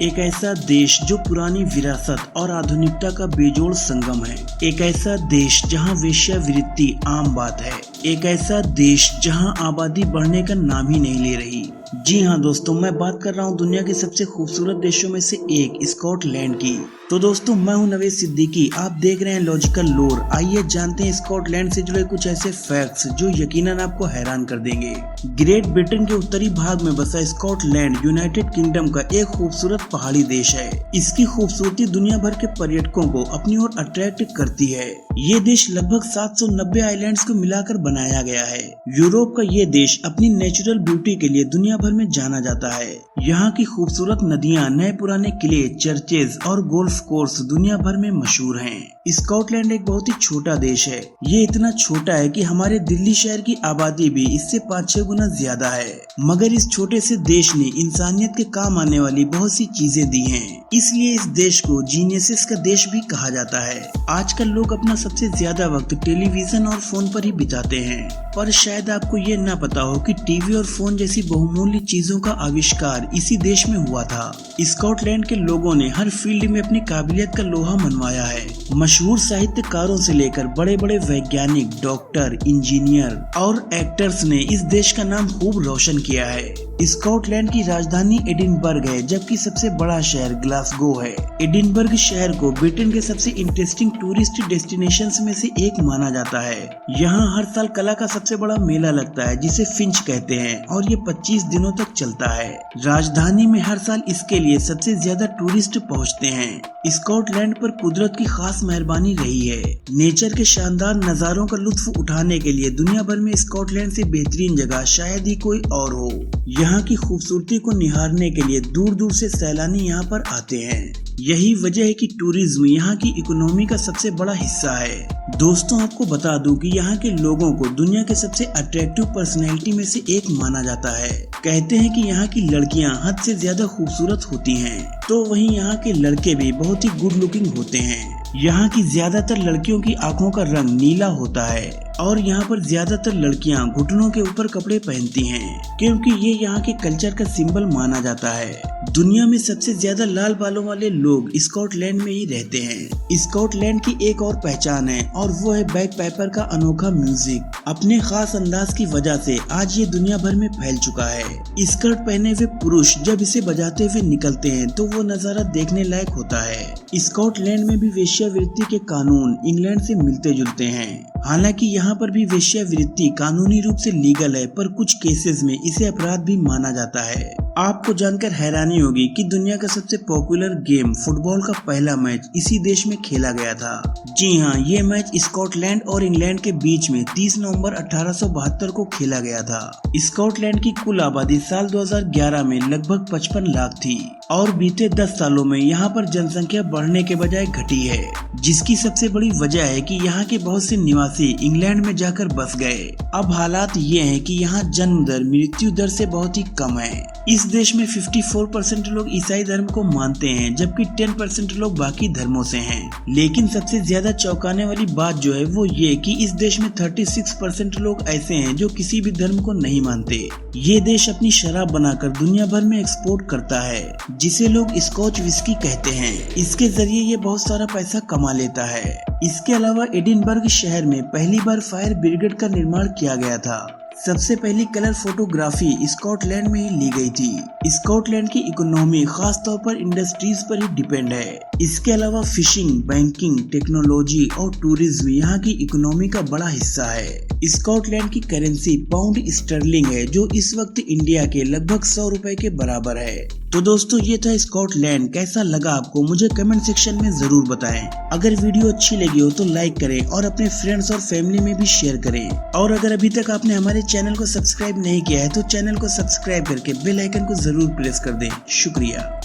एक ऐसा देश जो पुरानी विरासत और आधुनिकता का बेजोड़ संगम है। एक ऐसा देश जहां वेश्यावृत्ति आम बात है। एक ऐसा देश जहां आबादी बढ़ने का नाम ही नहीं ले रही। जी हाँ दोस्तों, मैं बात कर रहा हूँ दुनिया के सबसे खूबसूरत देशों में से एक स्कॉटलैंड की। तो दोस्तों, मैं हूँ नवेद सिद्दीकी, आप देख रहे हैं लॉजिकल लोर। आइए जानते हैं स्कॉटलैंड से जुड़े कुछ ऐसे फैक्ट्स जो यकीनन आपको हैरान कर देंगे। ग्रेट ब्रिटेन के उत्तरी भाग में बसा स्कॉटलैंड यूनाइटेड किंगडम का एक खूबसूरत पहाड़ी देश है। इसकी खूबसूरती दुनिया भर के पर्यटकों को अपनी ओर अट्रैक्ट करती है। ये देश लगभग 790 आइलैंड्स को मिलाकर बनाया गया है। यूरोप का ये देश अपनी नेचुरल ब्यूटी के लिए दुनिया भर में जाना जाता है। यहाँ की खूबसूरत नदियाँ, नए पुराने किले, चर्चेज और गोल्फ कोर्स दुनिया भर में मशहूर हैं। स्कॉटलैंड एक बहुत ही छोटा देश है। ये इतना छोटा है कि हमारे दिल्ली शहर की आबादी भी इससे 5-6 गुना ज्यादा है। मगर इस छोटे से देश ने इंसानियत के काम आने वाली बहुत सी चीजें दी हैं। इसलिए इस देश को जीनियसेस का देश भी कहा जाता है। आजकल लोग अपना सबसे ज्यादा वक्त टेलीविजन और फोन पर ही बिताते हैं, पर शायद आपको ये न पता हो कि टीवी और फोन जैसी बहुमूल्य चीजों का आविष्कार इसी देश में हुआ था। स्कॉटलैंड के लोगों ने हर फील्ड में अपनी काबिलियत का लोहा मनवाया है। मशहूर साहित्यकारों से लेकर बड़े बड़े वैज्ञानिक, डॉक्टर, इंजीनियर और एक्टर्स ने इस देश का नाम खूब रोशन किया है। स्कॉटलैंड की राजधानी एडिनबर्ग है, जबकि सबसे बड़ा शहर ग्लासगो है। एडिनबर्ग शहर को ब्रिटेन के सबसे इंटरेस्टिंग टूरिस्ट डेस्टिनेशंस में से एक माना जाता है। यहाँ हर साल कला का सबसे बड़ा मेला लगता है, जिसे फिंच कहते हैं, और ये 25 दिनों तक चलता है। राजधानी में हर साल इसके लिए सबसे ज्यादा टूरिस्ट पहुँचते हैं। स्कॉटलैंड पर कुदरत की खास मेहरबानी रही है। नेचर के शानदार नजारों का लुत्फ उठाने के लिए दुनिया भर में स्कॉटलैंड से बेहतरीन जगह शायद ही कोई और हो। यहाँ की खूबसूरती को निहारने के लिए दूर दूर से सैलानी यहाँ पर आते हैं। यही वजह है कि टूरिज्म यहाँ की इकोनॉमी का सबसे बड़ा हिस्सा है। दोस्तों, आपको बता दूं कि यहाँ के लोगों को दुनिया के सबसे अट्रैक्टिव पर्सनैलिटी में से एक माना जाता है। कहते हैं कि यहाँ की लड़कियाँ हद से ज्यादा खूबसूरत होती हैं, तो वहीं यहाँ के लड़के भी बहुत ही गुड लुकिंग होते हैं। यहाँ की ज्यादातर लड़कियों की आंखों का रंग नीला होता है और यहाँ पर ज्यादातर लड़कियाँ घुटनों के ऊपर कपड़े पहनती हैं, क्योंकि ये यहाँ के कल्चर का सिंबल माना जाता है। दुनिया में सबसे ज्यादा लाल बालों वाले लोग स्कॉटलैंड में ही रहते हैं। स्कॉटलैंड की एक और पहचान है, और वो है बैगपाइपर का अनोखा म्यूजिक। अपने खास अंदाज की वजह से आज ये दुनिया भर में फैल चुका है। स्कर्ट पहने हुए पुरुष जब इसे बजाते हुए निकलते हैं तो वो नजारा देखने लायक होता है। स्कॉटलैंड में भी वेश्यावृत्ति के कानून इंग्लैंड से मिलते जुलते हैं। हालांकि यहाँ पर भी वेश्यावृत्ति कानूनी रूप से लीगल है, पर कुछ केसेस में इसे अपराध भी माना जाता है। आपको जानकर हैरानी होगी कि दुनिया का सबसे पॉपुलर गेम फुटबॉल का पहला मैच इसी देश में खेला गया था। जी हाँ, ये मैच स्कॉटलैंड और इंग्लैंड के बीच में 30 नवंबर 1872 को खेला गया था। स्कॉटलैंड की कुल आबादी साल 2011 में लगभग 55 लाख थी, और बीते 10 सालों में यहाँ पर जनसंख्या बढ़ने के बजाय घटी है, जिसकी सबसे बड़ी वजह है कि यहाँ के बहुत से निवासी इंग्लैंड में जाकर बस गए। अब हालात ये हैं कि यहाँ जन्म दर मृत्यु दर से बहुत ही कम है। इस देश में 54% लोग ईसाई धर्म को मानते हैं, जबकि 10% लोग बाकी धर्मों से हैं। लेकिन सबसे ज्यादा चौंकाने वाली बात जो है वो ये कि इस देश में 36% लोग ऐसे हैं जो किसी भी धर्म को नहीं मानते। ये देश अपनी शराब बनाकर दुनिया भर में एक्सपोर्ट करता है, जिसे लोग स्कॉच विस्की कहते हैं। इसके जरिए ये बहुत सारा पैसा कमा लेता है। इसके अलावा एडिनबर्ग शहर में पहली बार फायर ब्रिगेड का निर्माण किया गया था। सबसे पहली कलर फोटोग्राफी स्कॉटलैंड में ही ली गई थी। स्कॉटलैंड की इकोनॉमी खास तौर पर इंडस्ट्रीज पर ही डिपेंड है। इसके अलावा फिशिंग, बैंकिंग, टेक्नोलॉजी और टूरिज्म यहाँ की इकोनॉमी का बड़ा हिस्सा है। स्कॉटलैंड की करेंसी पाउंड स्टर्लिंग है, जो इस वक्त इंडिया के लगभग 100 रुपए के बराबर है। तो दोस्तों, ये था स्कॉटलैंड। कैसा लगा आपको मुझे कमेंट सेक्शन में जरूर बताएं। अगर वीडियो अच्छी लगी हो तो लाइक करें और अपने फ्रेंड्स और फैमिली में भी शेयर करें। और अगर अभी तक आपने हमारे चैनल को सब्सक्राइब नहीं किया है तो चैनल को सब्सक्राइब करके बेल आइकन को जरूर प्रेस कर दें। शुक्रिया।